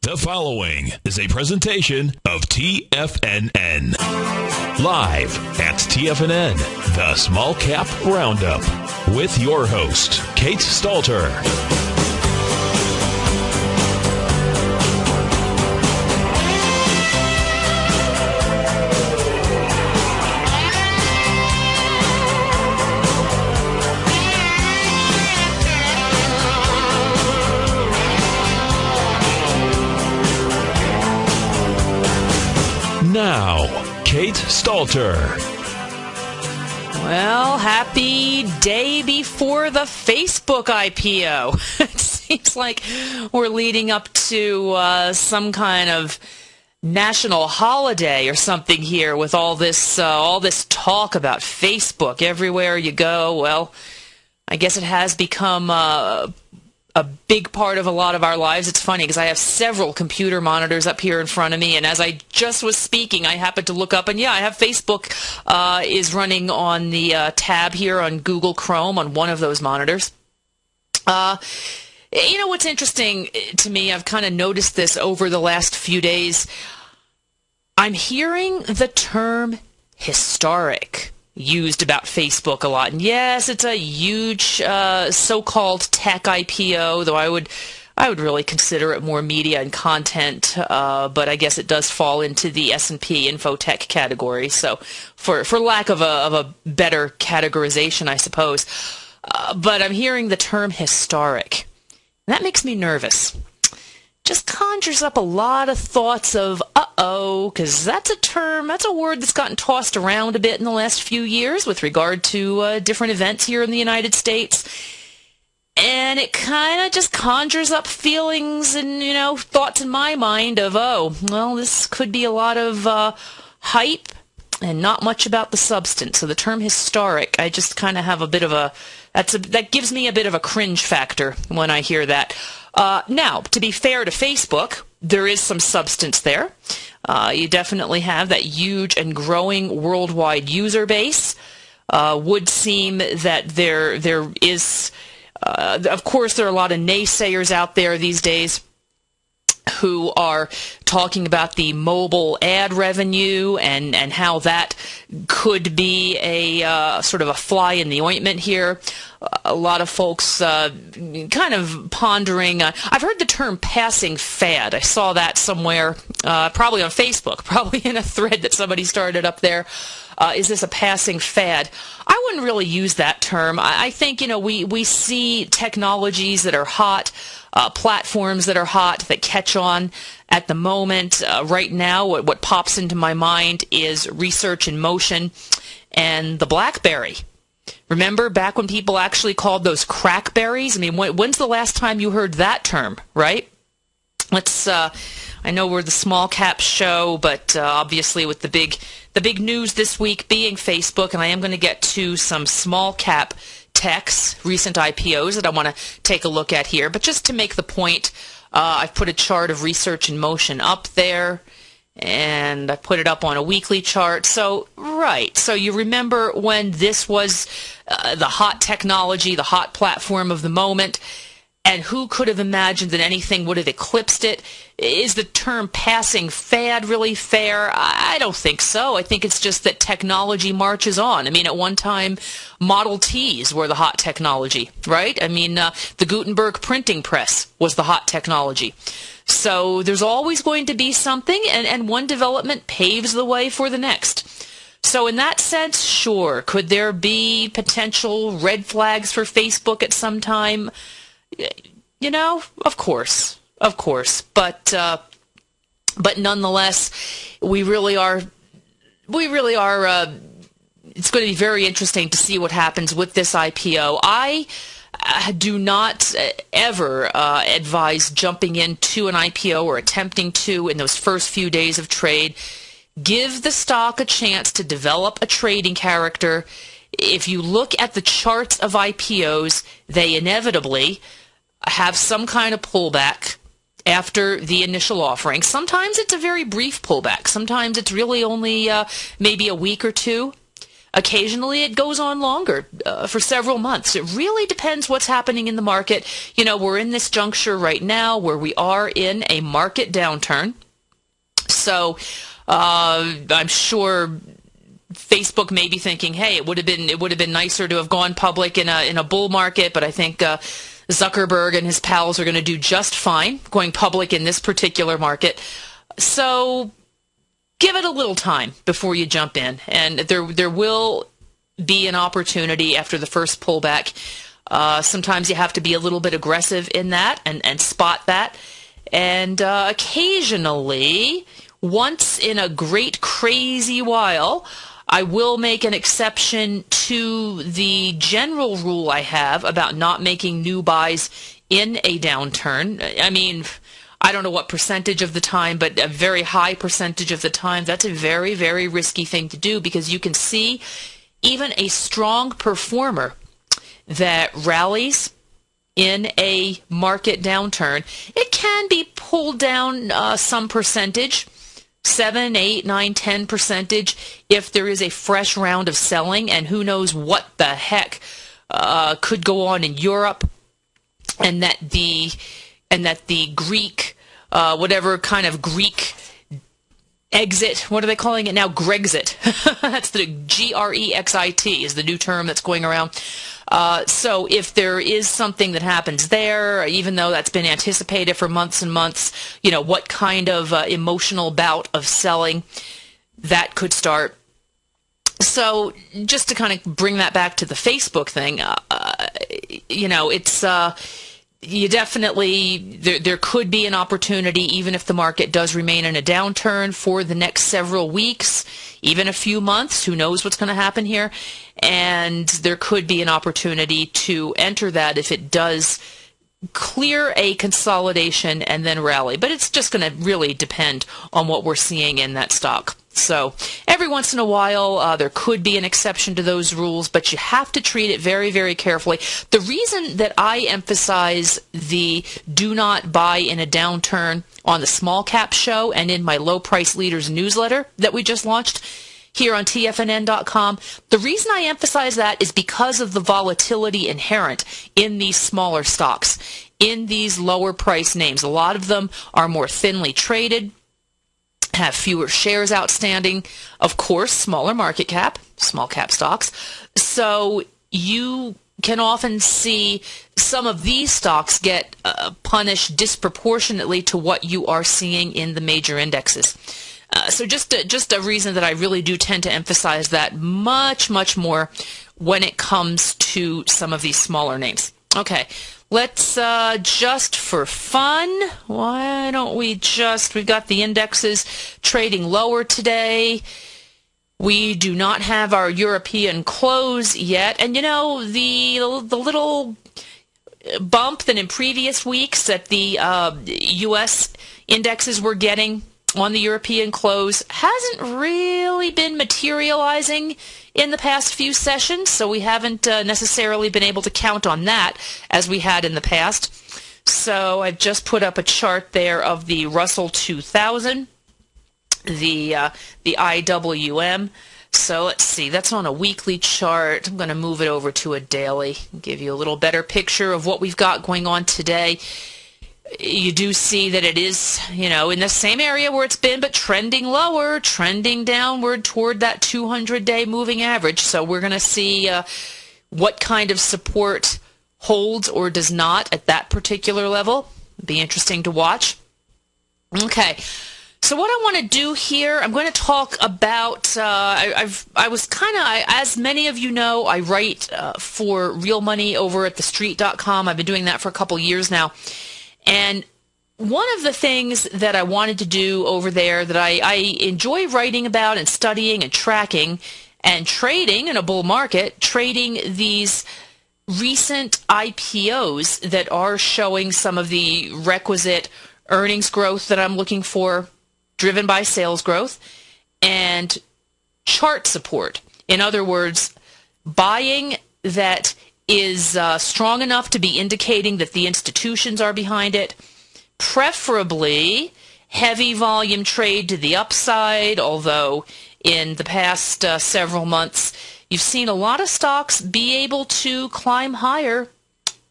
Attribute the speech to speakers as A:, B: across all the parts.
A: The following is a presentation of TFNN. Live at TFNN, the Small Cap Roundup, with your host, Kate Stalter. Now, Kate Stalter.
B: Well, happy day before the Facebook IPO. It seems like we're leading up to some kind of national holiday or something here with all this talk about Facebook everywhere you go. Well, I guess it has become a big part of a lot of our lives. It's funny because I have several computer monitors up here in front of me, and as I just was speaking, I happened to look up, and I have Facebook is running on the tab here on Google Chrome on one of those monitors. You know what's interesting to me, I've kind of noticed this over the last few days, I'm hearing the term historic used about Facebook a lot. And yes, it's a huge so-called tech IPO, though I would really consider it more media and content, but I guess it does fall into the S&P infotech category, so for lack of a better categorization, I suppose. But I'm hearing the term historic. And that makes me nervous. Just conjures up a lot of thoughts of uh-oh, because that's a word that's gotten tossed around a bit in the last few years with regard to different events here in the United States. And it kind of just conjures up feelings and, thoughts in my mind of, oh, well, this could be a lot of hype and not much about the substance. So the term historic, I just kind of have a bit of that gives me a bit of a cringe factor when I hear that. Now, to be fair to Facebook, there is some substance there. You definitely have that huge and growing worldwide user base. Would seem that there is, of course, there are a lot of naysayers out there these days who are talking about the mobile ad revenue and how that could be a sort of a fly in the ointment here. A lot of folks kind of pondering. I've heard the term passing fad. I saw that somewhere, probably on Facebook, probably in a thread that somebody started up there. Is this a passing fad? I wouldn't really use that term. I think, we see technologies that are hot, platforms that are hot, that catch on at the moment. Right now, what pops into my mind is research in motion and the BlackBerry. Remember back when people actually called those crackberries? I mean, when's the last time you heard that term, right? I know we're the small cap show, but obviously with the big news this week being Facebook, and I am going to get to some small cap techs, recent IPOs that I want to take a look at here. But just to make the point, I've put a chart of research in motion up there, and I put it up on a weekly chart. So you remember when this was the hot technology, the hot platform of the moment, and who could have imagined that anything would have eclipsed it? Is the term passing fad really fair? I don't think so. I think it's just that technology marches on. I mean, at one time, Model Ts were the hot technology, right? I mean, the Gutenberg printing press was the hot technology. So there's always going to be something, and one development paves the way for the next. So in that sense, sure, could there be potential red flags for Facebook at some time? Of course, but nonetheless, we really are. It's going to be very interesting to see what happens with this IPO. I do not ever advise jumping into an IPO or attempting to in those first few days of trade. Give the stock a chance to develop a trading character. If you look at the charts of IPOs, they inevitably have some kind of pullback after the initial offering. Sometimes it's a very brief pullback. Sometimes it's really only maybe a week or two. Occasionally it goes on longer, for several months. It really depends what's happening in the market. You know, we're in this juncture right now where we are in a market downturn. So I'm sure Facebook may be thinking, hey, it would have been nicer to have gone public in a bull market, but I think Zuckerberg and his pals are going to do just fine going public in this particular market. So give it a little time before you jump in, and there will be an opportunity after the first pullback. Sometimes you have to be a little bit aggressive in that and spot that. And occasionally, once in a great crazy while, I will make an exception to the general rule I have about not making new buys in a downturn. I mean, I don't know what percentage of the time, but a very high percentage of the time, that's a very, very risky thing to do, because you can see even a strong performer that rallies in a market downturn, it can be pulled down some percentage, 7, 8, 9, 10%, if there is a fresh round of selling, and who knows what the heck could go on in Europe, and that the Greek, whatever kind of Greek exit, what are they calling it now? Grexit. That's the Grexit is the new term that's going around. So if there is something that happens there, even though that's been anticipated for months and months, you know, what kind of emotional bout of selling that could start. So just to kind of bring that back to the Facebook thing, you know, it's you definitely, there could be an opportunity, even if the market does remain in a downturn for the next several weeks, even a few months. Who knows what's going to happen here? And there could be an opportunity to enter that if it does clear a consolidation and then rally. But it's just going to really depend on what we're seeing in that stock. So every once in a while, there could be an exception to those rules, but you have to treat it very, very carefully. The reason that I emphasize the do not buy in a downturn on the Small Cap Show and in my Low Price Leaders newsletter that we just launched here on TFNN.com, the reason I emphasize that is because of the volatility inherent in these smaller stocks, in these lower price names. A lot of them are more thinly traded, have fewer shares outstanding, of course, smaller market cap, small cap stocks. So you can often see some of these stocks get punished disproportionately to what you are seeing in the major indexes. So just a reason that I really do tend to emphasize that much, much more when it comes to some of these smaller names. Okay. Let's, just for fun, why don't we we've got the indexes trading lower today. We do not have our European close yet. And, you know, the little bump that in previous weeks that the U.S. indexes were getting on the European close hasn't really been materializing in the past few sessions, so we haven't necessarily been able to count on that as we had in the past. So I've just put up a chart there of the Russell 2000, the IWM. So let's see, that's on a weekly chart. I'm going to move it over to a daily and give you a little better picture of what we've got going on today. You do see that it is, you know, in the same area where it's been, but trending lower, trending downward toward that 200-day moving average. So we're going to see what kind of support holds or does not at that particular level. Be interesting to watch. Okay. So what I want to do here, I'm going to talk about, I was kind of, as many of you know, I write for Real Money over at thestreet.com. I've been doing that for a couple years now. And one of the things that I wanted to do over there that I enjoy writing about and studying and tracking and trading in a bull market, trading these recent IPOs that are showing some of the requisite earnings growth that I'm looking for, driven by sales growth, and chart support. In other words, buying that is strong enough to be indicating that the institutions are behind it, preferably heavy volume trade to the upside, although in the past several months you've seen a lot of stocks be able to climb higher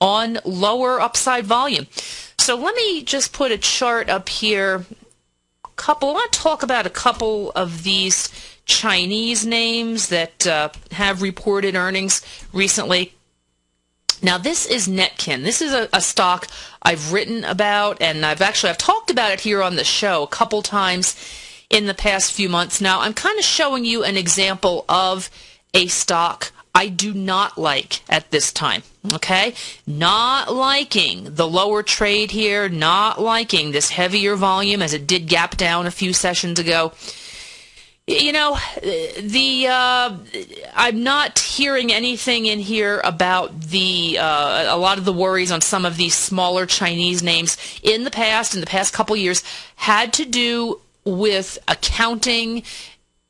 B: on lower upside volume. So let me just put a chart up here. I want to talk about a couple of these Chinese names that have reported earnings recently. Now, this is Netkin. This is a stock I've written about, and I've talked about it here on the show a couple times in the past few months. Now, I'm kind of showing you an example of a stock I do not like at this time, okay? Not liking the lower trade here, not liking this heavier volume as it did gap down a few sessions ago. You know, I'm not hearing anything in here about a lot of the worries on some of these smaller Chinese names in the past couple years had to do with accounting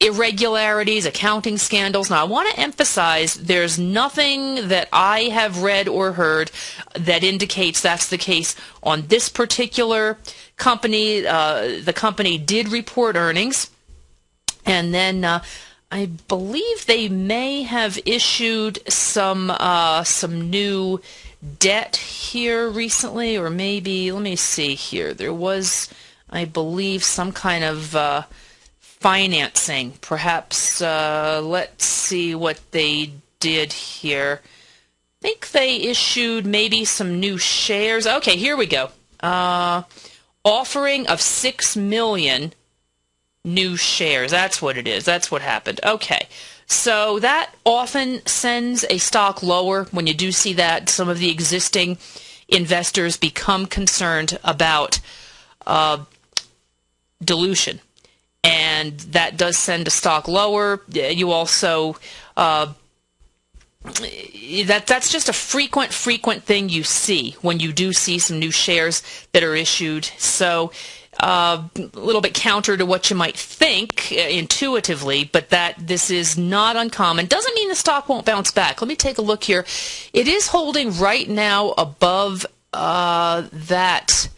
B: irregularities, accounting scandals. Now, I want to emphasize there's nothing that I have read or heard that indicates that's the case on this particular company. The company did report earnings, and then I believe they may have issued some new debt here recently, or maybe, let me see here. There was, I believe, some kind of financing. Perhaps, let's see what they did here. I think they issued maybe some new shares. Okay, here we go. Offering of 6 million new shares. That's what it is. That's what happened. Okay. So that often sends a stock lower when you do see that. Some of the existing investors become concerned about dilution, and that does send a stock lower. You also that's just a frequent thing you see when you do see some new shares that are issued. So a little bit counter to what you might think intuitively, but that this is not uncommon. Doesn't mean the stock won't bounce back. Let me take a look here. It is holding right now above that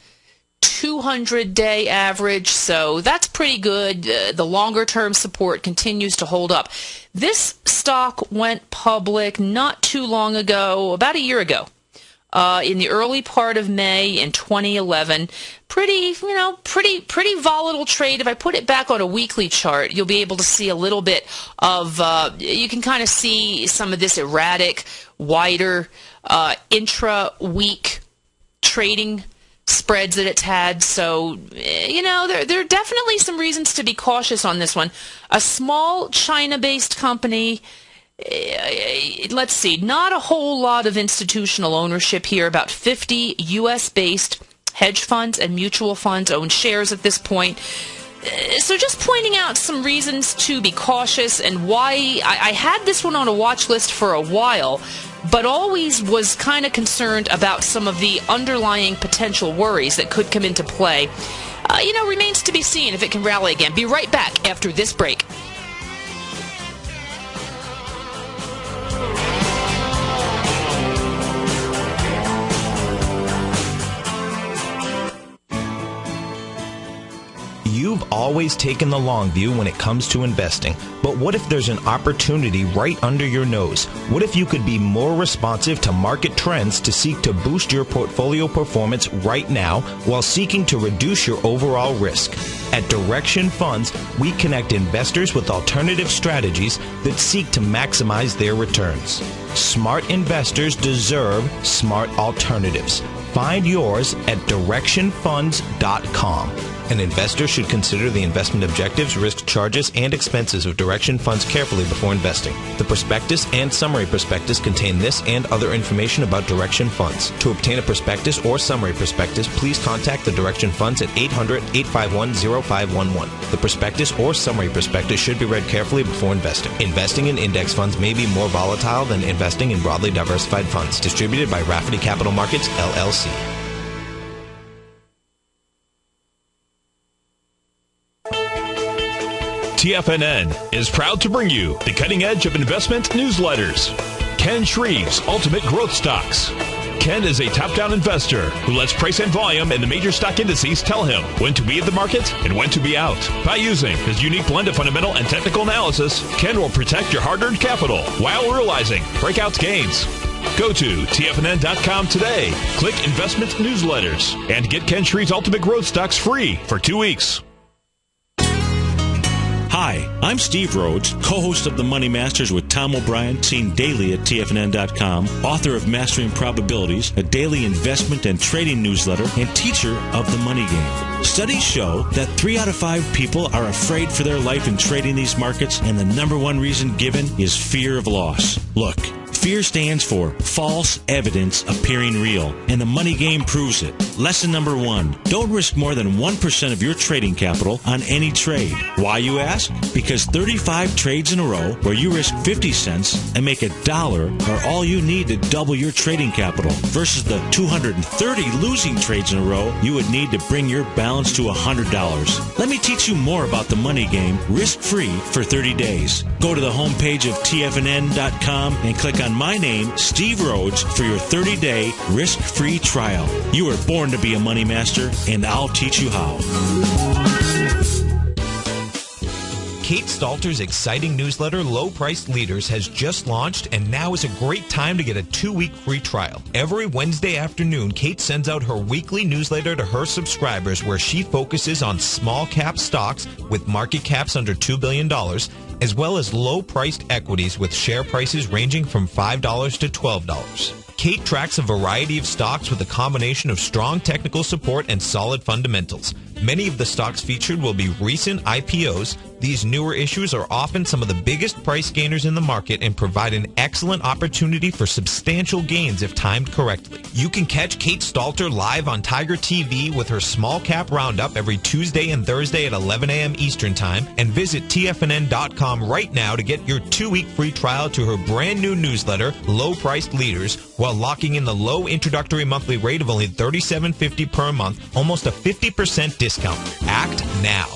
B: 200-day average, so that's pretty good. The longer-term support continues to hold up. This stock went public not too long ago, about a year ago, in the early part of May in 2011. Pretty volatile trade. If I put it back on a weekly chart, you'll be able to see a little bit of, you can kind of see some of this erratic, wider, intra-week trading spreads that it's had. So, there are definitely some reasons to be cautious on this one. A small China-based company, let's see, not a whole lot of institutional ownership here. About 50 U.S.-based hedge funds and mutual funds own shares at this point. So just pointing out some reasons to be cautious and why I had this one on a watch list for a while, but always was kind of concerned about some of the underlying potential worries that could come into play. Remains to be seen if it can rally again. Be right back after this break.
C: You've always taken the long view when it comes to investing, but what if there's an opportunity right under your nose? What if you could be more responsive to market trends to seek to boost your portfolio performance right now while seeking to reduce your overall risk? At Direction Funds, we connect investors with alternative strategies that seek to maximize their returns. Smart investors deserve smart alternatives. Find yours at directionfunds.com. An investor should consider the investment objectives, risk charges, and expenses of Direction Funds carefully before investing. The prospectus and summary prospectus contain this and other information about Direction Funds. To obtain a prospectus or summary prospectus, please contact the Direction Funds at 800-851-0511. The prospectus or summary prospectus should be read carefully before investing. Investing in index funds may be more volatile than investing in broadly diversified funds. Distributed by Rafferty Capital Markets, LLC.
A: TFNN is proud to bring you the cutting edge of investment newsletters. Ken Shreve's Ultimate Growth Stocks, Ken is a top-down investor who lets price and volume in the major stock indices tell him when to be in the market and when to be out. By using his unique blend of fundamental and technical analysis, Ken will protect your hard-earned capital while realizing breakout gains. Go to TFNN.com today, click Investment Newsletters, and get Ken Shree's Ultimate Growth Stocks free for 2 weeks.
D: Hi, I'm Steve Rhodes, co-host of The Money Masters with Tom O'Brien, seen daily at TFNN.com, author of Mastering Probabilities, a daily investment and trading newsletter, and teacher of the money game. Studies show that 3 out of 5 people are afraid for their life in trading these markets, and the number one reason given is fear of loss. Look, fear stands for false evidence appearing real, and the money game proves it. Lesson number 1, don't risk more than 1% of your trading capital on any trade. Why, you ask? Because 35 trades in a row where you risk 50 cents and make $1 are all you need to double your trading capital, versus the 230 losing trades in a row you would need to bring your balance to $100. Let me teach you more about the money game risk-free for 30 days. Go to the homepage of TFNN.com and click on my name, Steve Rhodes, for your 30-day risk-free trial. You were born to be a money master, and I'll teach you how.
C: Kate Stalter's exciting newsletter, Low Price Leaders, has just launched, and now is a great time to get a 2-week free trial. Every Wednesday afternoon, Kate sends out her weekly newsletter to her subscribers where she focuses on small cap stocks with market caps under $2 billion, as well as low-priced equities with share prices ranging from $5 to $12. Kate tracks a variety of stocks with a combination of strong technical support and solid fundamentals. Many of the stocks featured will be recent IPOs. These newer issues are often some of the biggest price gainers in the market and provide an excellent opportunity for substantial gains if timed correctly. You can catch Kate Stalter live on Tiger TV with her Small Cap Roundup every Tuesday and Thursday at 11 a.m. Eastern Time, and visit TFNN.com right now to get your 2-week free trial to her brand new newsletter, Low Priced Leaders, while locking in the low introductory monthly rate of only $37.50 per month, almost a 50% discount. Act now.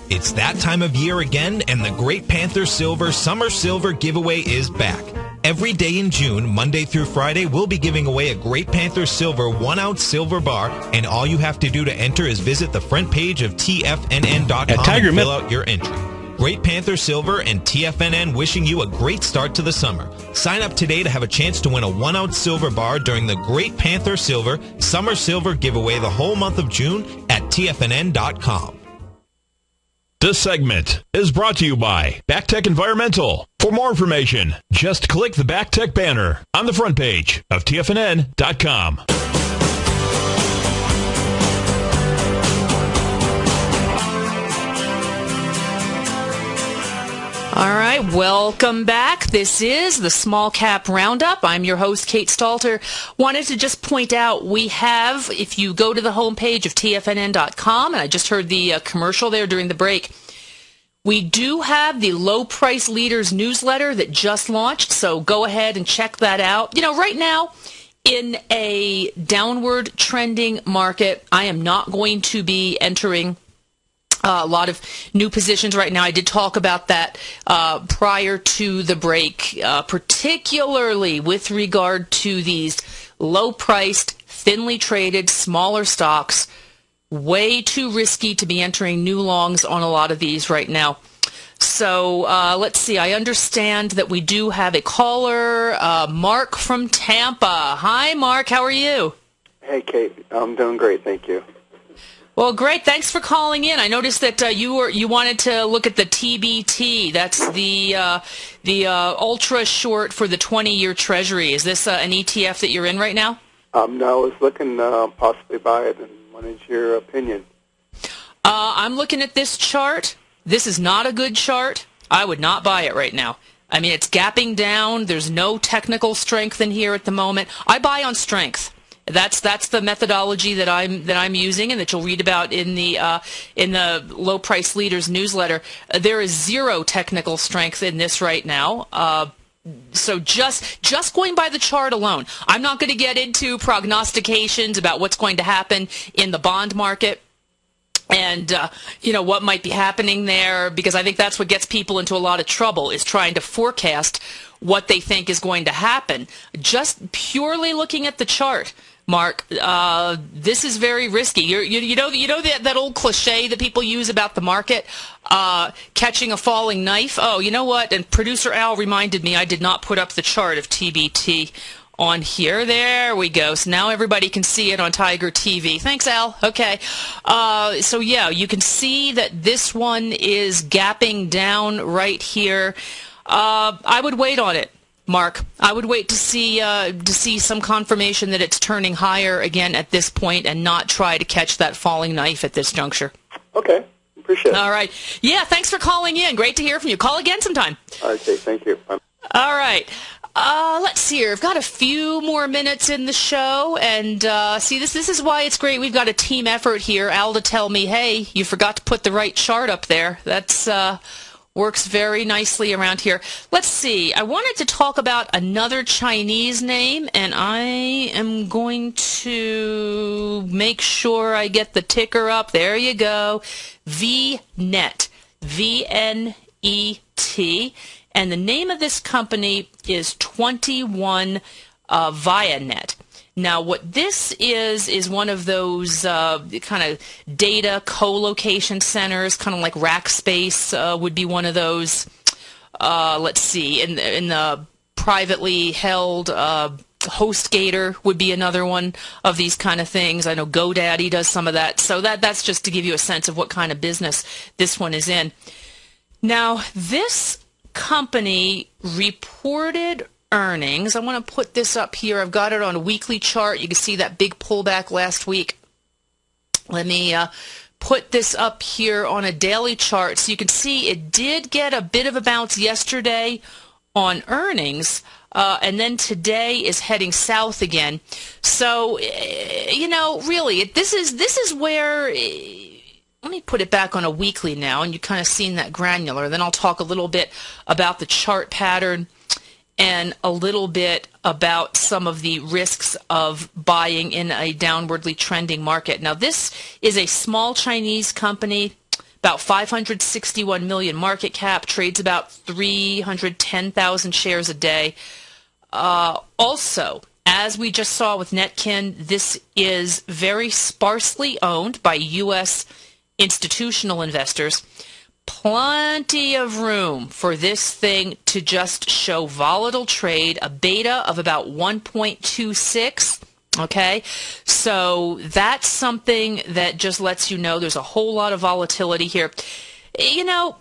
C: It's that time of year again, and the Great Panther Silver Summer Silver giveaway is back. Every day in June, Monday through Friday, we'll be giving away a Great Panther Silver 1-ounce silver bar, and all you have to do to enter is visit the front page of TFNN.com and fill out your entry. Great Panther Silver and TFNN wishing you a great start to the summer. Sign up today to have a chance to win a 1-ounce silver bar during the Great Panther Silver Summer Silver giveaway the whole month of June at TFNN.com.
A: This segment is brought to you by BackTech Environmental. For more information, just click the BackTech banner on the front page of TFNN.com.
B: All right, welcome back. This is the Small Cap Roundup. I'm your host, Kate Stalter. Wanted to just point out we have, if you go to the homepage of TFNN.com, and I just heard the commercial there during the break, we do have the Low Price Leaders newsletter that just launched, so go ahead and check that out. You know, right now, in a downward trending market, I am not going to be entering a lot of new positions right now. I did talk about that prior to the break, particularly with regard to these low-priced, thinly traded, smaller stocks. Way too risky to be entering new longs on a lot of these right now. So let's see. I understand that we do have a caller, Mark from Tampa. Hi, Mark. How are you?
E: Hey, Kate. I'm doing great. Thank you.
B: Well, great. Thanks for calling in. I noticed that you wanted to look at the TBT. That's the ultra short for the 20-year Treasury. Is this an ETF that you're in right now?
E: No, I was looking possibly buy it, and wanted your opinion.
B: I'm looking at this chart. This is not a good chart. I would not buy it right now. I mean, it's gapping down. There's no technical strength in here at the moment. I buy on strength. That's the methodology that I'm using, and that you'll read about in the Low Price Leaders newsletter. There is zero technical strength in this right now. So just going by the chart alone, I'm not going to get into prognostications about what's going to happen in the bond market and what might be happening there, because I think that's what gets people into a lot of trouble, is trying to forecast what they think is going to happen. Just purely looking at the chart, Mark, this is very risky. You know that old cliche that people use about the market, catching a falling knife? Oh, you know what? And producer Al reminded me I did not put up the chart of TBT on here. There we go. So now everybody can see it on Tiger TV. Thanks, Al. Okay. So yeah, you can see that this one is gapping down right here. I would wait on it, Mark. I would wait to see some confirmation that it's turning higher again at this point, and not try to catch that falling knife at this juncture.
E: Okay. Appreciate it.
B: All right. Yeah, thanks for calling in. Great to hear from you. Call again sometime.
E: Okay, thank you.
B: All right. Let's see here. I've got a few more minutes in the show, and see, this is why it's great. We've got a team effort here. Al to tell me, hey, you forgot to put the right chart up there. That's works very nicely around here. Let's see. I wanted to talk about another Chinese name, and I am going to make sure I get the ticker up. There you go. VNet. VNET. And the name of this company is 21 ViaNet. Now, what this is one of those kind of data co-location centers, kind of like Rackspace would be one of those. Let's see, in the privately held HostGator would be another one of these kind of things. I know GoDaddy does some of that. So that's just to give you a sense of what kind of business this one is in. Now, this company reported earnings. I want to put this up here. I've got it on a weekly chart. You can see that big pullback last week. Let me put this up here on a daily chart so you can see it did get a bit of a bounce yesterday on earnings, and then today is heading south again. So, really, this is where... Let me put it back on a weekly now, and you've kind of seen that granular. Then I'll talk a little bit about the chart pattern and a little bit about some of the risks of buying in a downwardly trending market. Now, this is a small Chinese company, about 561 million market cap, trades about 310,000 shares a day. Also, as we just saw with Netkin, this is very sparsely owned by U.S. institutional investors. Plenty of room for this thing to just show volatile trade, a beta of about 1.26. Okay, so that's something that just lets you know there's a whole lot of volatility here. As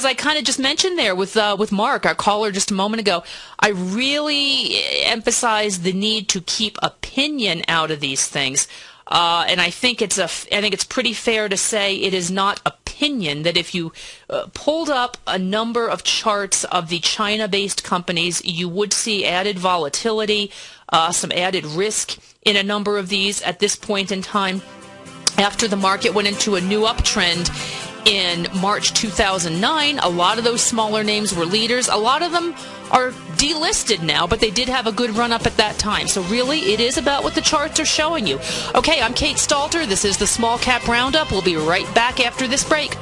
B: I kind of just mentioned there with Mark, our caller just a moment ago, I really emphasize the need to keep opinion out of these things. And I think it's pretty fair to say it is not opinion that if you pulled up a number of charts of the China-based companies, you would see added volatility, some added risk in a number of these at this point in time. After the market went into a new uptrend in March 2009, a lot of those smaller names were leaders. A lot of them are delisted now, but they did have a good run up at that time. So really, it is about what the charts are showing you. Okay, I'm Kate Stalter. This is the Small Cap Roundup. We'll be right back after this break.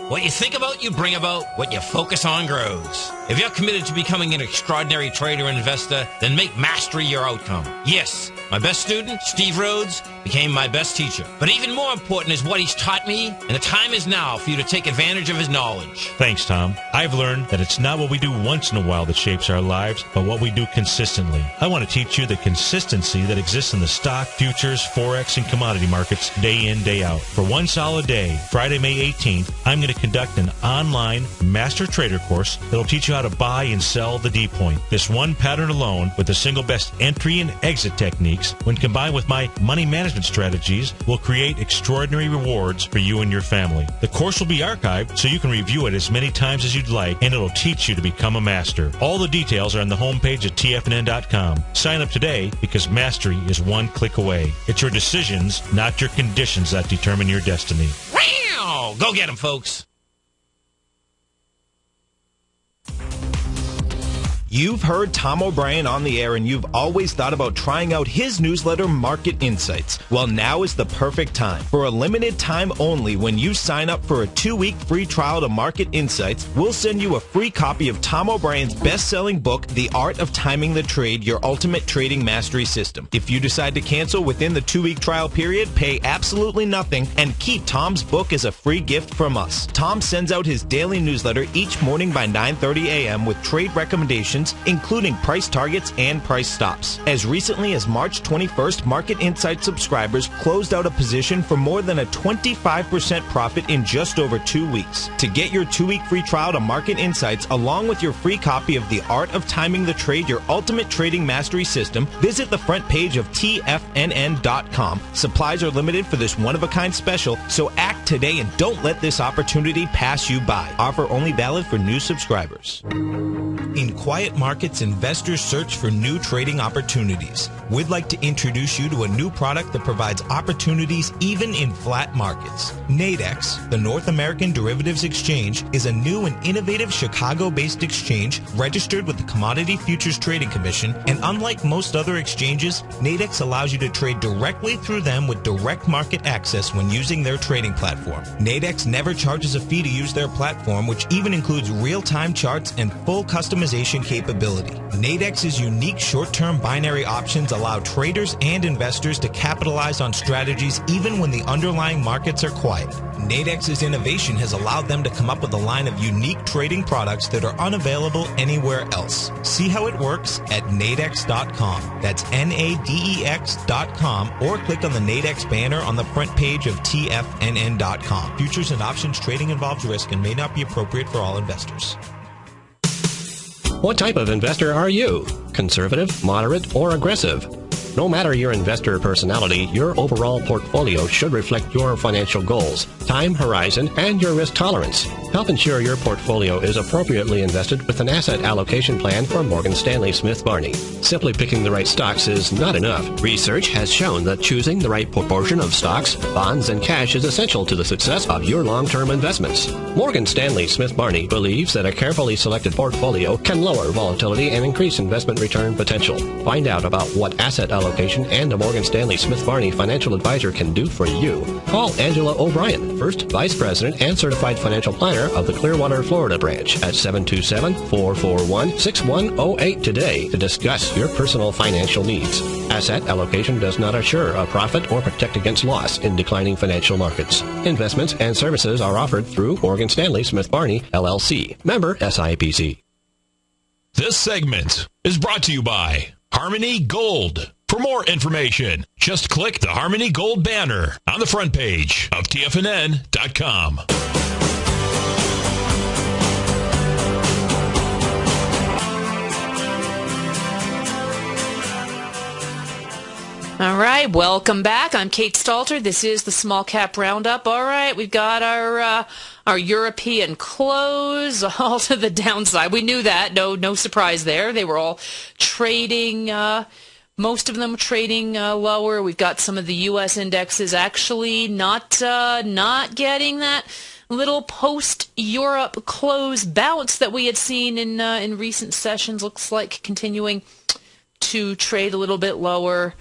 C: What you think about, you bring about. What you focus on grows. If you're committed to becoming an extraordinary trader and investor, then make mastery your outcome. Yes, my best student, Steve Rhodes, became my best teacher. But even more important is what he's taught me, and the time is now for you to take advantage of his knowledge.
D: Thanks, Tom. I've learned that it's not what we do once in a while that shapes our lives, but what we do consistently. I want to teach you the consistency that exists in the stock, futures, forex, and commodity markets day in, day out. For one solid day, Friday, May 18th, I'm going to conduct an online master trader course that'll teach you how to buy and sell the D point. This one pattern alone, with the single best entry and exit techniques, when combined with my money management strategies, will create extraordinary rewards for you and your family. The course will be archived so you can review it as many times as you'd like, and it'll teach you to become a master. All the details are on the homepage at tfnn.com. Sign up today because mastery is one click away. It's your decisions, not your conditions, that determine your destiny.
C: Wow! Go get 'em, folks. You've heard Tom O'Brien on the air, and you've always thought about trying out his newsletter, Market Insights. Well, now is the perfect time. For a limited time only, when you sign up for a 2-week free trial to Market Insights, we'll send you a free copy of Tom O'Brien's best-selling book, The Art of Timing the Trade, Your Ultimate Trading Mastery System. If you decide to cancel within the 2-week trial period, pay absolutely nothing and keep Tom's book as a free gift from us. Tom sends out his daily newsletter each morning by 9:30 a.m. with trade recommendations, including price targets and price stops. As recently as March 21st, Market Insights subscribers closed out a position for more than a 25% profit in just over 2 weeks. To get your 2-week free trial to Market Insights, along with your free copy of The Art of Timing the Trade, Your Ultimate Trading Mastery System, visit the front page of TFNN.com. Supplies are limited for this one-of-a-kind special, so act today and don't let this opportunity pass you by. Offer only valid for new subscribers. In quiet markets, investors search for new trading opportunities. We'd like to introduce you to a new product that provides opportunities even in flat markets. Nadex, the North American Derivatives Exchange, is a new and innovative Chicago-based exchange registered with the Commodity Futures Trading Commission, and unlike most other exchanges, Nadex allows you to trade directly through them with direct market access when using their trading platform. Nadex never charges a fee to use their platform, which even includes real-time charts and full customization capability. Nadex's unique short-term binary options allow traders and investors to capitalize on strategies even when the underlying markets are quiet. Nadex's innovation has allowed them to come up with a line of unique trading products that are unavailable anywhere else. See how it works at nadex.com. That's NADEX.com, or click on the Nadex banner on the front page of TFNN.com. Futures and options trading involves risk and may not be appropriate for all investors.
F: What type of investor are you? Conservative, moderate, or aggressive? No matter your investor personality, your overall portfolio should reflect your financial goals, time horizon, and your risk tolerance. Help ensure your portfolio is appropriately invested with an asset allocation plan from Morgan Stanley Smith Barney. Simply picking the right stocks is not enough. Research has shown that choosing the right proportion of stocks, bonds, and cash is essential to the success of your long-term investments. Morgan Stanley Smith Barney believes that a carefully selected portfolio can lower volatility and increase investment return potential. Find out about what asset allocation and a Morgan Stanley Smith Barney financial advisor can do for you. Call Angela O'Brien, First Vice President and Certified Financial Planner of the Clearwater, Florida branch at 727-441-6108 today to discuss your personal financial needs. Asset allocation does not assure a profit or protect against loss in declining financial markets. Investments and services are offered through Morgan Stanley Smith Barney, LLC. Member SIPC.
A: This segment is brought to you by Harmony Gold. For more information, just click the Harmony Gold banner on the front page of TFNN.com.
B: All right, welcome back. I'm Kate Stalter. This is the Small Cap Roundup. All right, we've got our European close all to the downside. We knew that. No surprise there. They were all trading. Most of them trading lower. We've got some of the U.S. indexes actually not getting that little post-Europe close bounce that we had seen in recent sessions. Looks like continuing to trade a little bit lower.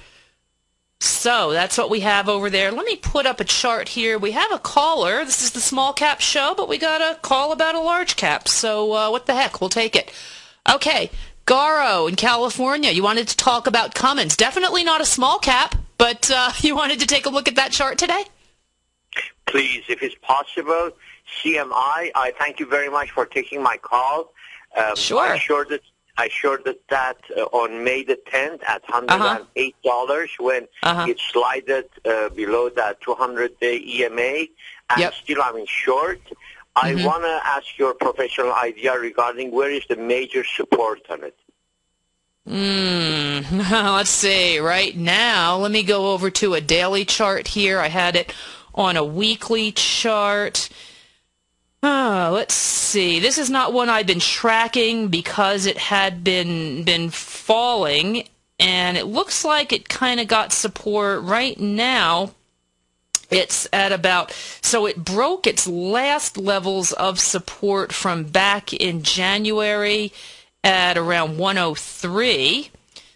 B: So that's what we have over there. Let me put up a chart here. We have a caller. This is the Small Cap Show, but we got a call about a large cap. So what the heck? We'll take it. Okay. Garo in California, you wanted to talk about Cummins. Definitely not a small cap, but you wanted to take a look at that chart today?
G: Please, if it's possible, CMI, I thank you very much for taking my call.
B: Sure.
G: I shorted that on May the 10th at $108 when it slided below that 200-day EMA, and still I'm in short. I want to ask your professional idea regarding where is the major support on it.
B: Let's see. Right now, let me go over to a daily chart here. I had it on a weekly chart. Let's see. This is not one I've been tracking because it had been falling, and it looks like it kind of got support right now. It's at about, so it broke its last levels of support from back in January, at around 103.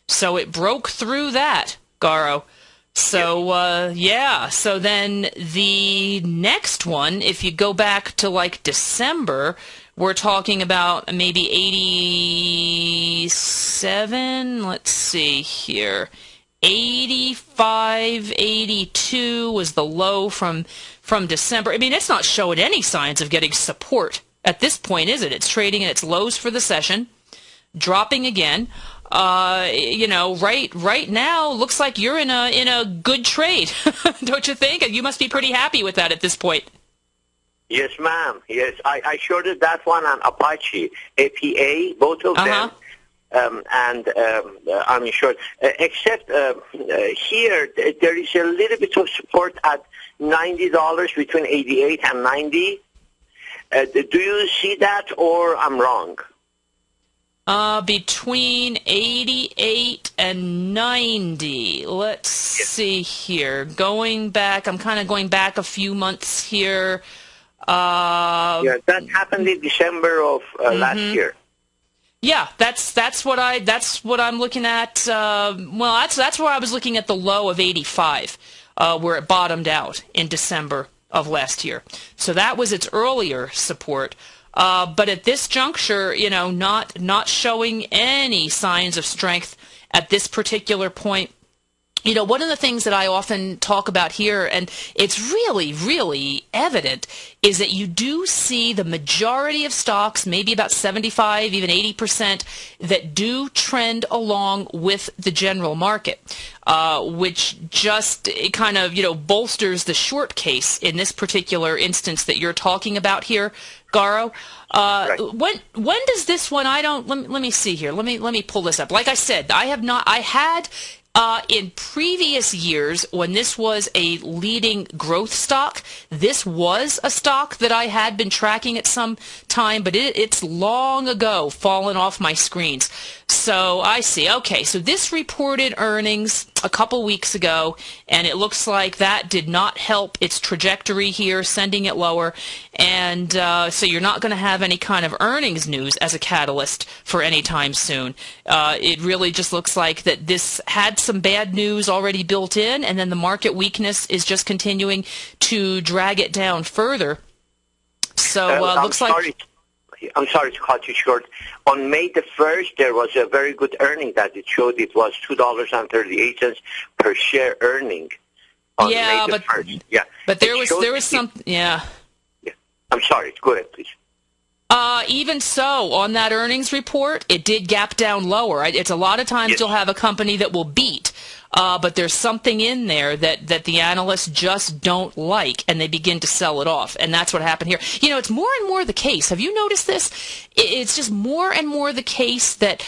B: So it broke through that, Garo. So, so then the next one, if you go back to like December, we're talking about maybe 87, let's see here, 85, 82 was the low from December. I mean, it's not showing any signs of getting support at this point, is it? It's trading at its lows for the session, dropping again. Right now, looks like you're in a good trade, don't you think? You must be pretty happy with that at this point.
G: Yes, ma'am. Yes, I shorted that one on Apache, APA, both of them. And I'm short. Except here, there is a little bit of support at $90, between 88 and 90. Do you see that, or I'm wrong?
B: Between 88 and 90. Let's see here. Going back, I'm kind of going back a few months here.
G: That happened in December of last year.
B: Yeah, that's what I'm looking at. That's where I was looking at the low of 85, where it bottomed out in December of last year. So that was its earlier support. But at this juncture, not showing any signs of strength at this particular point. One of the things that I often talk about here, and it's really, really evident, is that you do see the majority of stocks, maybe about 75, even 80%, that do trend along with the general market, which just kind of, bolsters the short case in this particular instance that you're talking about here, Garo.
G: Right.
B: When does this one? Let me see here. Let me pull this up. Like I said, I had in previous years, when this was a leading growth stock, this was a stock that I had been tracking at some time, but it's long ago fallen off my screens. So I see. Okay, so this reported earnings a couple weeks ago, and it looks like that did not help its trajectory here, sending it lower. And so you're not going to have any kind of earnings news as a catalyst for any time soon. It really just looks like that this had some bad news already built in, and then the market weakness is just continuing to drag it down further. So looks like...
G: I'm sorry to cut you short. On May the 1st, there was a very good earning that it showed. It was $2.38 per share earning on May the 1st. Yeah,
B: but there was some. Yeah.
G: I'm sorry. Go ahead, please.
B: Even so, on that earnings report, it did gap down lower. It's a lot of times you'll have a company that will beat, but there's something in there that the analysts just don't like, and they begin to sell it off. And that's what happened here. It's more and more the case. Have you noticed this? It's just more and more the case that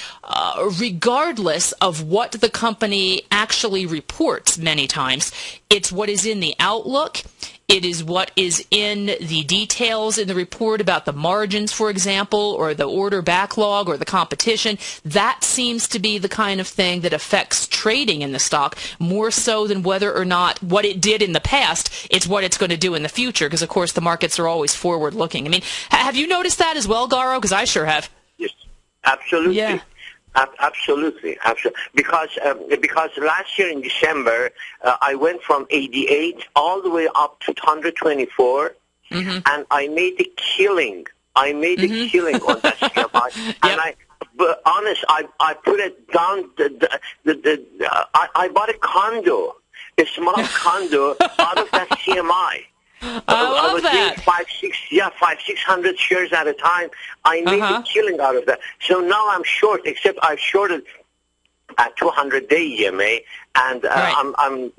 B: regardless of what the company actually reports many times, it's what is in the outlook. It is what is in the details in the report about the margins, for example, or the order backlog or the competition. That seems to be the kind of thing that affects trading in the stock more so than whether or not what it did in the past, it's what it's going to do in the future, because, of course, the markets are always forward-looking. I mean, have you noticed that as well, Garo? Because I sure have.
G: Yes, absolutely.
B: Yeah.
G: Absolutely. Because last year in December, I went from 88 all the way up to 124, and I made a killing. I made a killing on that CMI, and I put it down. I bought a condo, a small condo out of that CMI.
B: I was
G: that. Doing 500-600 shares at a time. I made a killing out of that. So now I'm short, except I've shorted at 200-day EMA, and I'm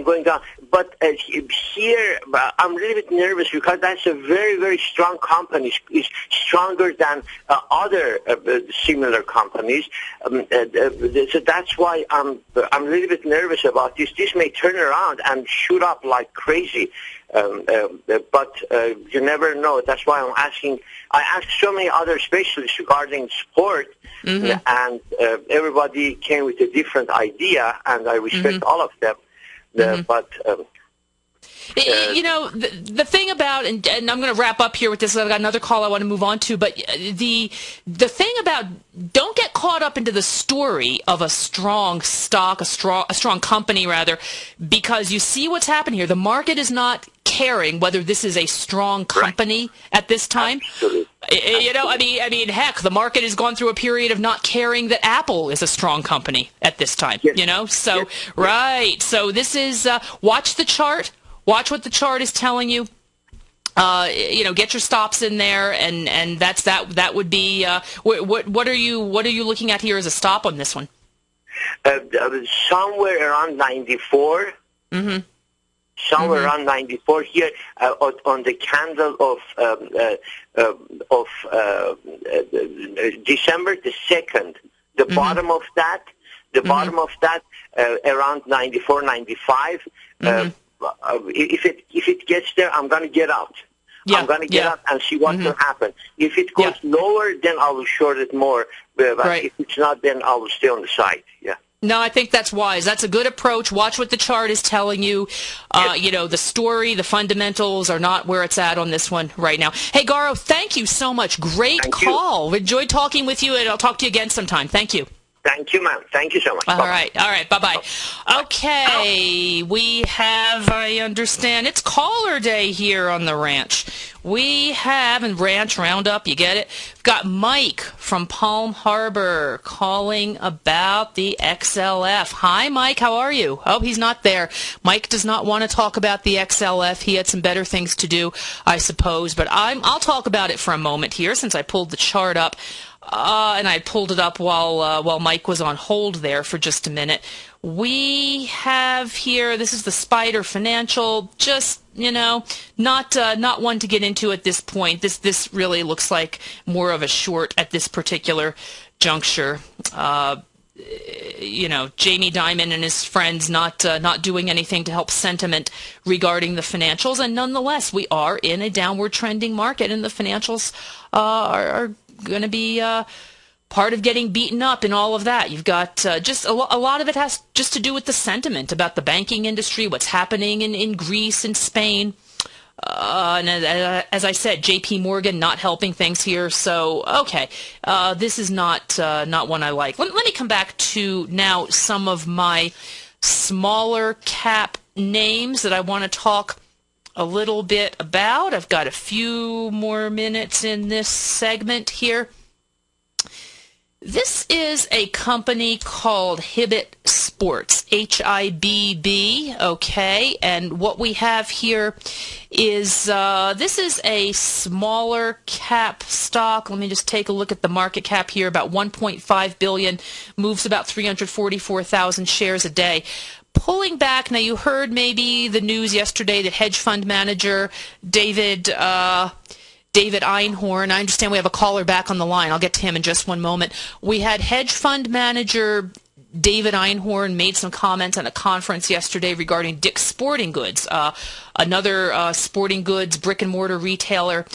G: going down. But here, I'm a little bit nervous because that's a very, very strong company. It's stronger than other similar companies. So that's why I'm a little bit nervous about this. This may turn around and shoot up like crazy. But you never know. That's why I'm asking. I asked so many other specialists regarding sport, and everybody came with a different idea, and I respect all of them. But
B: The thing about, and I'm going to wrap up here with this, I've got another call I want to move on to, but the thing about, don't get caught up into the story of a strong stock, a strong company rather, because you see what's happened here. The market is not caring whether this is a strong company at this time.
G: Absolutely.
B: I mean, heck, the market has gone through a period of not caring that Apple is a strong company at this time.
G: Yes.
B: So right. So this is watch the chart. Watch what the chart is telling you. Get your stops in there, and that's that. That would be what are you looking at here as a stop on this one?
G: Somewhere around 94. Mm-hmm. Somewhere around 94 here on the candle of December the 2nd. The bottom of that, around 94, 95. If it gets there, I'm going to get out. I'm going to get out and see what will happen. If it goes lower, then I will short it more. But if it's not, then I will stay on the side. Yeah.
B: No, I think that's wise. That's a good approach. Watch what the chart is telling you. The story, the fundamentals are not where it's at on this one right now. Hey, Garo, thank you so much. Great call. Enjoyed talking with you, and I'll talk to you again sometime. Thank you.
G: Thank you, ma'am. Thank you so much.
B: All right. Bye-bye. Okay, we have, I understand, it's caller day here on the ranch. We have, in Ranch Roundup, you get it, we've got Mike from Palm Harbor calling about the XLF. Hi, Mike. How are you? Oh, he's not there. Mike does not want to talk about the XLF. He had some better things to do, I suppose. But I'll talk about it for a moment here since I pulled the chart up. And I pulled it up while Mike was on hold there for just a minute. We have here, this is the Spider Financial, just, not one to get into at this point. This really looks like more of a short at this particular juncture. Jamie Dimon and his friends not doing anything to help sentiment regarding the financials. And nonetheless, we are in a downward trending market, and the financials are going to be part of getting beaten up and all of that. You've got just a lot of it has just to do with the sentiment about the banking industry, what's happening in Greece and Spain. And as I said, J.P. Morgan not helping things here. So, okay, this is not one I like. Let me come back to now some of my smaller cap names that I want to talk a little bit about. I've got a few more minutes in this segment here. This is a company called Hibbett Sports, H-I-B-B, okay, and what we have here is, this is a smaller cap stock. Let me just take a look at the market cap here, about $1.5 billion, moves about 344,000 shares a day. Pulling back, now you heard maybe the news yesterday that hedge fund manager David Einhorn, I understand we have a caller back on the line. I'll get to him in just one moment. We had hedge fund manager David Einhorn made some comments at a conference yesterday regarding Dick's Sporting Goods, another sporting goods brick-and-mortar retailer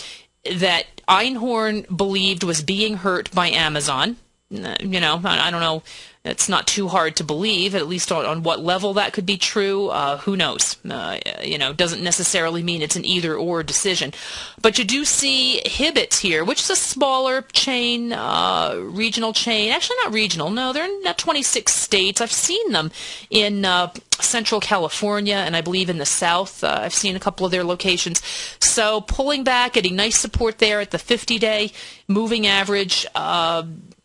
B: that Einhorn believed was being hurt by Amazon. I don't know. It's not too hard to believe, at least on what level that could be true. Who knows? Doesn't necessarily mean it's an either-or decision. But you do see Hibbett's here, which is a smaller chain, regional chain. Actually, not regional. No, they're in 26 states. I've seen them in Central California, and I believe in the South. I've seen a couple of their locations. So pulling back, getting nice support there at the 50-day moving average.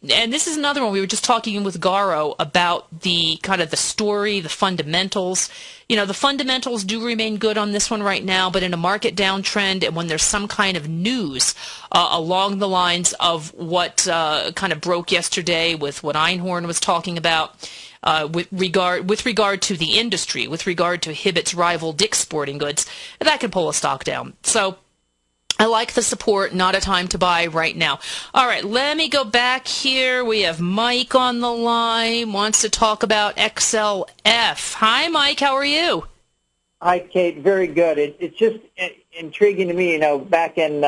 B: And this is another one. We were just talking with Garo about the kind of the story, the fundamentals. The fundamentals do remain good on this one right now, but in a market downtrend and when there's some kind of news along the lines of what kind of broke yesterday with what Einhorn was talking about with regard to the industry, with regard to Hibbett's rival Dick's Sporting Goods, that can pull a stock down. So I like the support, not a time to buy right now. All right, let me go back here. We have Mike on the line, wants to talk about XLF. Hi, Mike, how are you?
H: Hi, Kate, very good. It's just intriguing to me, back in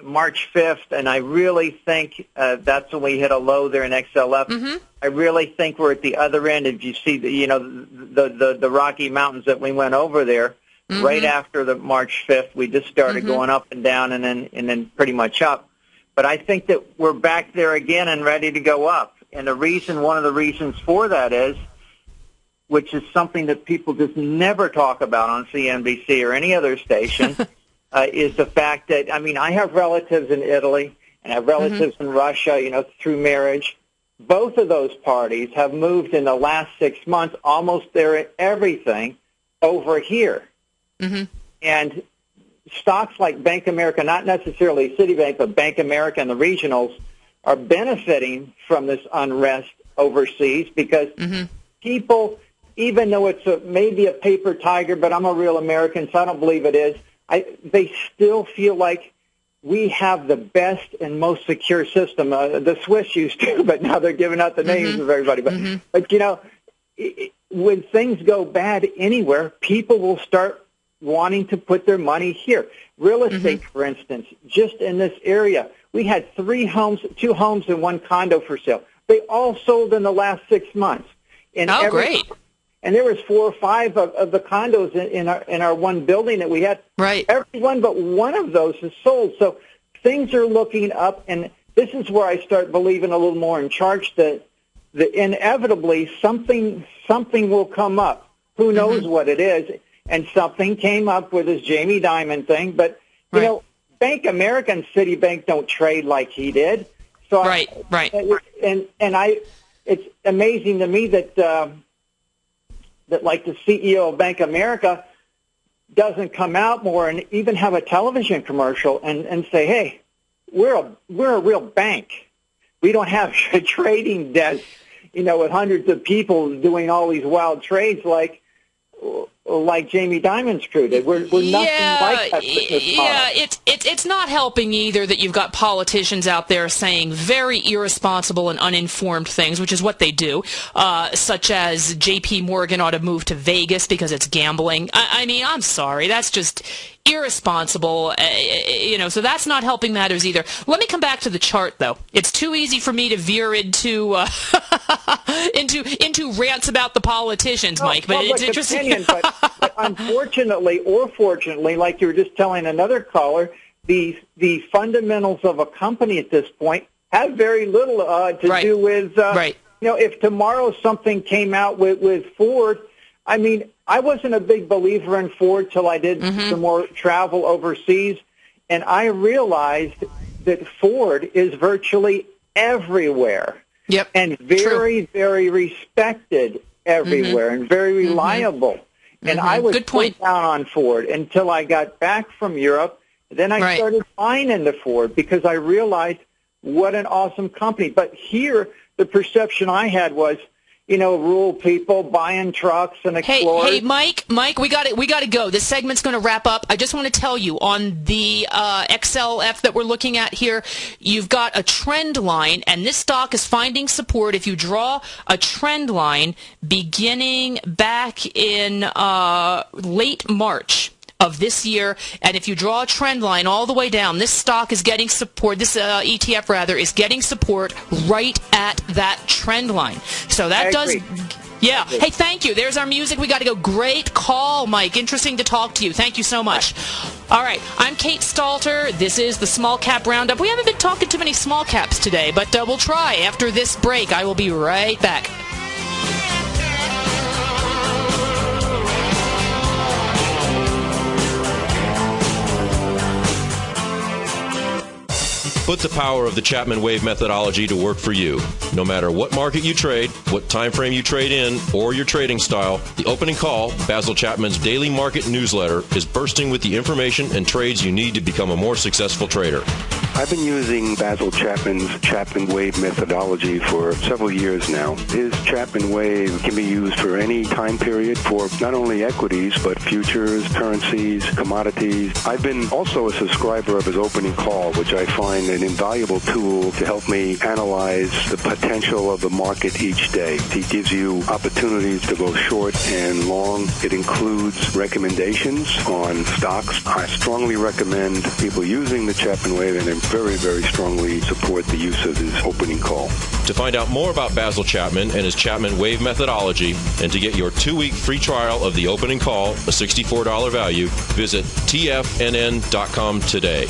H: March 5th, and I really think that's when we hit a low there in XLF. Mm-hmm. I really think we're at the other end. If you see the Rocky Mountains that we went over there, right after the March 5th. We just started going up and down and then pretty much up. But I think that we're back there again and ready to go up. And one of the reasons for that is, which is something that people just never talk about on CNBC or any other station, is the fact that, I have relatives in Italy and I have relatives in Russia, through marriage. Both of those parties have moved in the last 6 months, almost everything over here. And stocks like Bank of America, not necessarily Citibank, but Bank of America and the regionals, are benefiting from this unrest overseas because people, even though it's maybe a paper tiger, but I'm a real American, so I don't believe it is, they still feel like we have the best and most secure system. The Swiss used to, but now they're giving out the names of everybody. But when things go bad anywhere, people will start wanting to put their money here. Real estate, for instance, just in this area, we had 2 homes and 1 condo for sale. They all sold in the last 6 months. And
B: great.
H: And there was 4 or 5 of the condos in our one building that we had.
B: Right.
H: Every one but one of those is sold. So things are looking up, and this is where I start believing a little more in charge that inevitably something will come up. Who knows what it is? And something came up with this Jamie Dimon thing. But, you know, Bank of America and Citibank don't trade like he did. So it's amazing to me that like the CEO of Bank of America doesn't come out more and even have a television commercial and say, hey, we're a real bank. We don't have a trading desk, with hundreds of people doing all these wild trades like Jamie Dimon's crew did. We're nothing like that business model.
B: Yeah, it's not helping either that you've got politicians out there saying very irresponsible and uninformed things, which is what they do, such as J.P. Morgan ought to move to Vegas because it's gambling. I'm sorry, that's just irresponsible, so that's not helping matters either. Let me come back to the chart, though. It's too easy for me to veer into rants about the politicians, Mike, but it's interesting.
H: But unfortunately or fortunately, like you were just telling another caller, the fundamentals of a company at this point have very little to do with, if tomorrow something came out with Ford. I wasn't a big believer in Ford till I did some more travel overseas, and I realized that Ford is virtually everywhere.
B: Yep.
H: And very, very respected everywhere and very reliable. And I was put down on Ford until I got back from Europe. Then I started buying into Ford because I realized what an awesome company. But here, the perception I had was, rural people buying trucks and Explorers.
B: Hey, Mike, we got to go. This segment's going to wrap up. I just want to tell you on the XLF that we're looking at here, you've got a trend line, and this stock is finding support. If you draw a trend line beginning back in late March of this year, and if you draw a trend line all the way down, this stock is getting support, this ETF rather, is getting support right at that trend line. So that yeah. Hey, thank you. There's our music. We got to go. Great call, Mike. Interesting to talk to you. Thank you so much. All right. I'm Kate Stalter. This is the Small Cap Roundup. We haven't been talking too many small caps today, but we'll try. After this break, I will be right back.
I: Put the power of the Chapman Wave methodology to work for you. No matter what market you trade, what time frame you trade in, or your trading style, the opening call, Basil Chapman's daily market newsletter, is bursting with the information and trades you need to become a more successful trader.
E: I've been using Basil Chapman's Chapman Wave methodology for several years now. His Chapman Wave can be used for any time period for not only equities, but futures, currencies, commodities. I've been also a subscriber of his opening call, which I find an invaluable tool to help me analyze the potential of the market each day. He gives you opportunities to go short and long. It includes recommendations on stocks. I strongly recommend people using the Chapman Wave and very, very strongly support the use of his opening call.
I: To find out more about Basil Chapman and his Chapman Wave methodology, and to get your 2-week free trial of the opening call, a $64 value, visit tfnn.com today.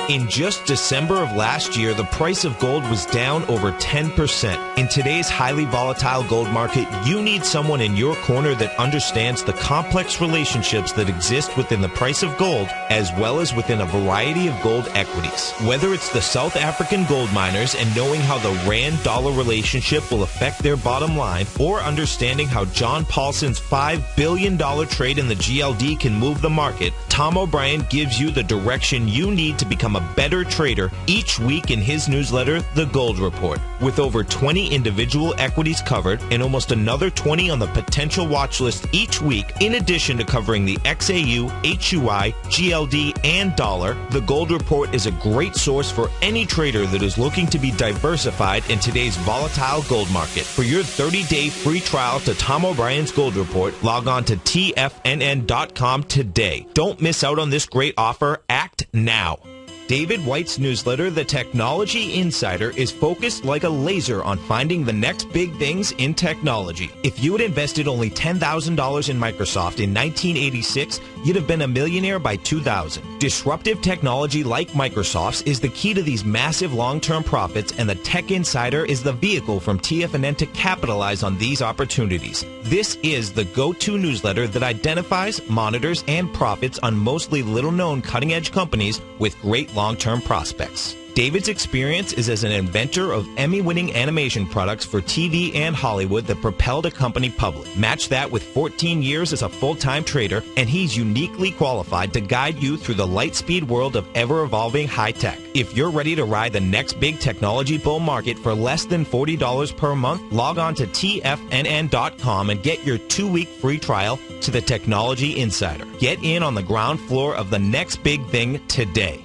C: In just December of last year, the price of gold was down over 10%. In today's highly volatile gold market, you need someone in your corner that understands the complex relationships that exist within the price of gold, as well as within a variety of gold equities. Whether it's the South African gold miners and knowing how the rand-dollar relationship will affect their bottom line, or understanding how John Paulson's $5 billion trade in the GLD can move the market, Tom O'Brien gives you the direction you need to become a better trader each week in his newsletter, The Gold Report. With over 20 individual equities covered and almost another 20 on the potential watch list each week, in addition to covering the XAU, HUI, GLD, and dollar, The Gold Report is a great source for any trader that is looking to be diversified in today's volatile gold market. For your 30-day free trial to Tom O'Brien's Gold Report, log on to tfnn.com today. Don't miss out on this great offer. Act now. David White's newsletter, The Technology Insider, is focused like a laser on finding the next big things in technology. If you had invested only $10,000 in Microsoft in 1986, you'd have been a millionaire by 2000. Disruptive technology like Microsoft's is the key to these massive long-term profits, and the Tech Insider is the vehicle from TFNN to capitalize on these opportunities. This is the go-to newsletter that identifies, monitors, and profits on mostly little-known cutting-edge companies with great long-term prospects. David's experience is as an inventor of Emmy-winning animation products for TV and Hollywood that propelled a company public. Match that with 14 years as a full-time trader, and he's uniquely qualified to guide you through the light-speed world of ever-evolving high-tech. If you're ready to ride the next big technology bull market for less than $40 per month, log on to tfnn.com and get your 2-week free trial to the Technology Insider. Get in on the ground floor of the next big thing today.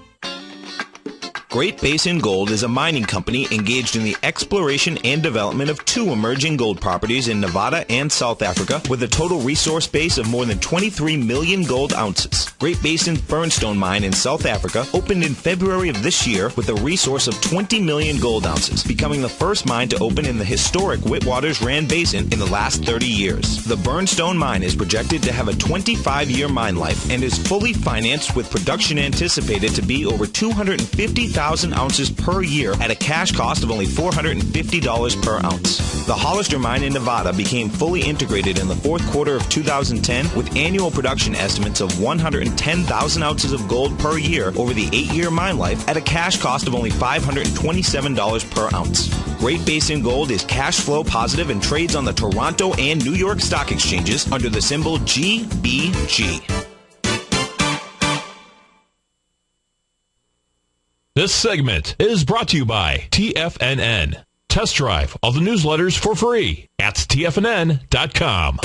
C: Great Basin Gold is a mining company engaged in the exploration and development of 2 emerging gold properties in Nevada and South Africa with a total resource base of more than 23 million gold ounces. Great Basin's Burnstone mine in South Africa opened in February of this year with a resource of 20 million gold ounces, becoming the first mine to open in the historic Witwatersrand Basin in the last 30 years. The Burnstone mine is projected to have a 25-year mine life and is fully financed with production anticipated to be over 250,000 ounces per year at a cash cost of only $450 per ounce. The Hollister mine in Nevada became fully integrated in the 4th quarter of 2010 with annual production estimates of 110,000 ounces of gold per year over the 8-year mine life at a cash cost of only $527 per ounce. Great Basin Gold is cash flow positive and trades on the Toronto and New York stock exchanges under the symbol GBG.
A: This segment is brought to you by TFNN. Test drive all the newsletters for free at tfnn.com.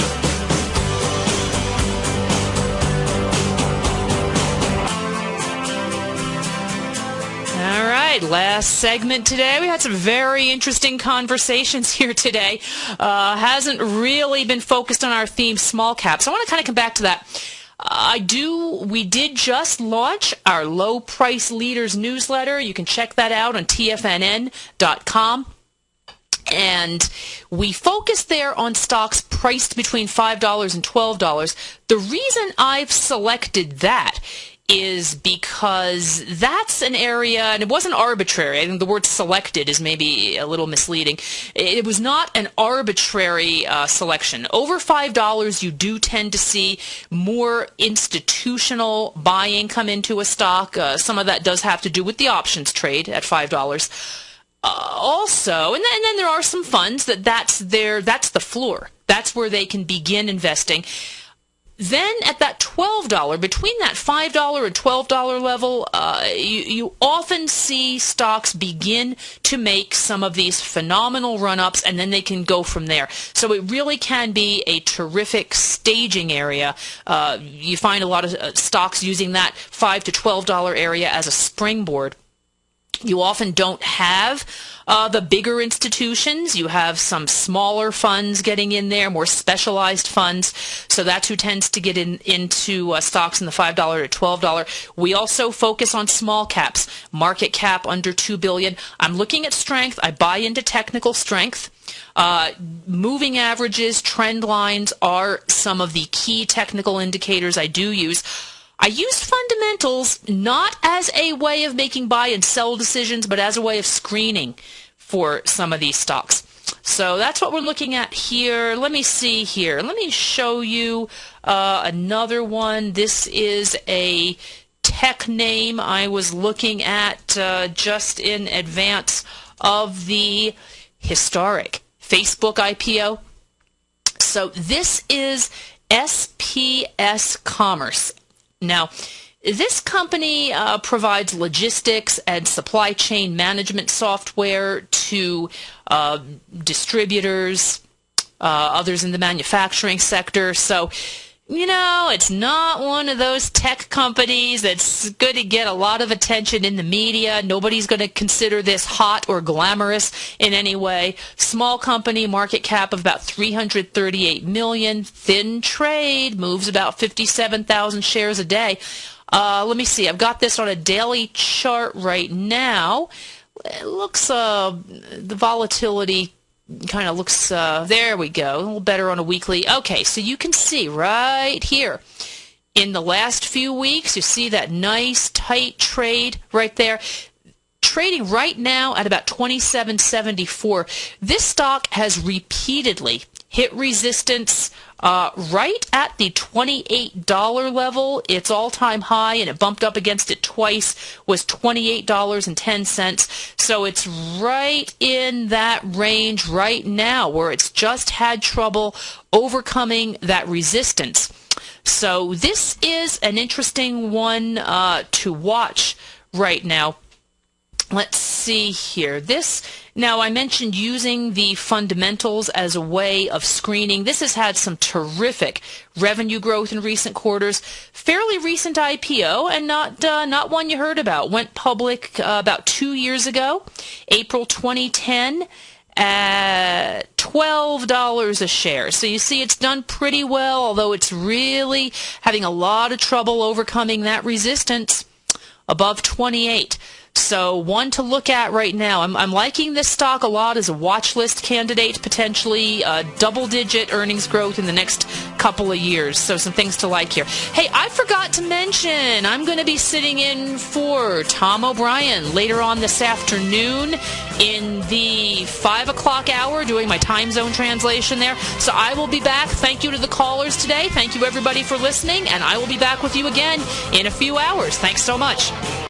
B: All right, last segment today. We had some very interesting conversations here today. Hasn't really been focused on our theme, small caps. I want to kind of come back to that. We did just launch our Low Price Leaders newsletter. You can check that out on tfnn.com. And we focus there on stocks priced between $5 and $12. The reason I've selected that is because that's an area, and it wasn't arbitrary. I think the word selected is maybe a little misleading. It was not an arbitrary selection. Over $5, you do tend to see more institutional buying come into a stock. Some of that does have to do with the options trade at $5. Also, and then there are some funds that's the floor. That's where they can begin investing. Then at that $12, between that $5 and $12 level, you often see stocks begin to make some of these phenomenal run-ups, and then they can go from there. So it really can be a terrific staging area. You find a lot of stocks using that $5 to $12 area as a springboard. You often don't have the bigger institutions. You have some smaller funds getting in there, more specialized funds. So that's who tends to get into stocks in the $5 to $12. We also focus on small caps, market cap under $2 billion. I'm looking at strength. I buy into technical strength. Moving averages, trend lines are some of the key technical indicators I do use. I use fundamentals not as a way of making buy and sell decisions, but as a way of screening for some of these stocks. So that's what we're looking at here. Let me see here. Let me show you another one. This is a tech name I was looking at just in advance of the historic Facebook IPO. So this is SPS Commerce. Now, this company provides logistics and supply chain management software to distributors, others in the manufacturing sector. So, you know, it's not one of those tech companies that's going to get a lot of attention in the media. Nobody's going to consider this hot or glamorous in any way. Small company, market cap of about $338 million. Thin trade, moves about 57,000 shares a day. Let me see. I've got this on a daily chart right now. It looks, the volatility kind of looks, there we go, a little better on a weekly. Okay, so you can see right here in the last few weeks, you see that nice tight trade right there. Trading right now at about $27.74. This stock has repeatedly hit resistance right at the $28 level. Its all-time high, and it bumped up against it twice, was $28.10. So it's right in that range right now where it's just had trouble overcoming that resistance. So this is an interesting one to watch right now. Let's see here. Now I mentioned using the fundamentals as a way of screening. This has had some terrific revenue growth in recent quarters. Fairly recent IPO, and not one you heard about. Went public about 2 years ago, April 2010, at $12 a share. So you see it's done pretty well, although it's really having a lot of trouble overcoming that resistance above 28. So one to look at right now. I'm liking this stock a lot as a watch list candidate, potentially double-digit earnings growth in the next couple of years. So some things to like here. Hey, I forgot to mention I'm going to be sitting in for Tom O'Brien later on this afternoon in the 5 o'clock hour doing my time zone translation there. So I will be back. Thank you to the callers today. Thank you, everybody, for listening. And I will be back with you again in a few hours. Thanks so much.